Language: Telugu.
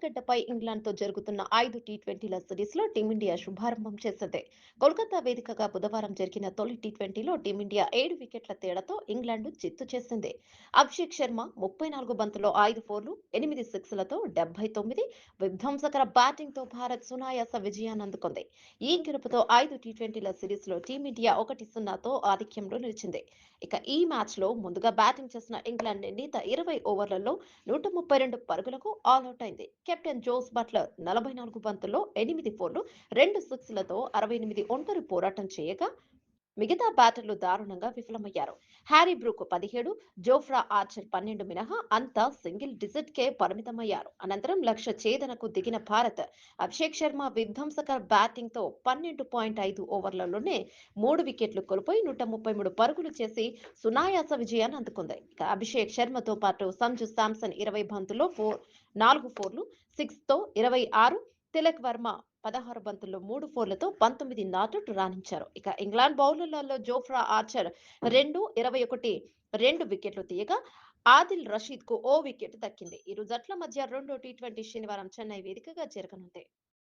భారతగడ్డపై ఇంగ్లాండ్‌తో జరుగుతున్న 5 టీ20ల సిరీస్‌లో టీమిండియా శుభారంభం చేసింది. కోల్కతా వేదికగా బుధవారం జరిగిన తొలి టీ20లో టీమిండియా 7 వికెట్ల తేడాతో ఇంగ్లాండ్‌ను చిత్తు చేసింది. అభిషేక్ శర్మ 34 బంతుల్లో 5 ఫోర్లు, 8 సిక్స్‌లతో 79 విధ్వంసకర బ్యాటింగ్‌తో భారత్ సునాయాస విజయాన్ని అందుకుంది. ఈ గెలుపుతో 5 టీ20ల సిరీస్‌లో టీమిండియా 1-0తో ఆధిక్యంలో నిలిచింది. ఇక ఈ మ్యాచ్‌లో ముందుగా బ్యాటింగ్ చేసిన ఇంగ్లాండ్ నిర్ణీత 20 ఓవర్లలో 132 పరుగులకు ఆలౌట్ అయింది. కెప్టెన్ జోస్ బట్లర్ 44 బంతుల్లో 8 ఫోర్లు, 2 సిక్స్‌లతో 68 ఒంటరి పోరాటం చేయగా మిగతా బ్యాటర్లు దారుణంగా విఫలమయ్యారు. హ్యారీ బ్రూక్ 17, జోఫ్రా ఆర్చర్ 12 మినహా అంతా సింగిల్ డిజిట్‌కే పరిమితమయ్యారు. అనంతరం లక్ష్య ఛేదనకు దిగిన భారత్ అభిషేక్ శర్మ విధ్వంసక బ్యాటింగ్‌తో 12.5 ఓవర్లలోనే 3 వికెట్లు కోల్పోయి 133 పరుగులు చేసి సునాయాస విజయాన్ని అందుకుంది. ఇక అభిషేక్ శర్మతో పాటు సంజు శాంసన్ 20 బంతుల్లో 4 ఫోర్లు, 6తో 26, తిలక్ వర్మ 16 బంతుల్లో 3 ఫోర్లతో 19 నాటౌట్ రాణించారు. ఇక ఇంగ్లాండ్ బౌలర్లలో జోఫ్రా ఆర్చర్ 2, 21 2 వికెట్లు తీయగా ఆదిల్ రషీద్ కు ఓ వికెట్ దక్కింది. ఇరు జట్ల మధ్య రెండో టీ20 శనివారం చెన్నై వేదికగా జరగనుంది.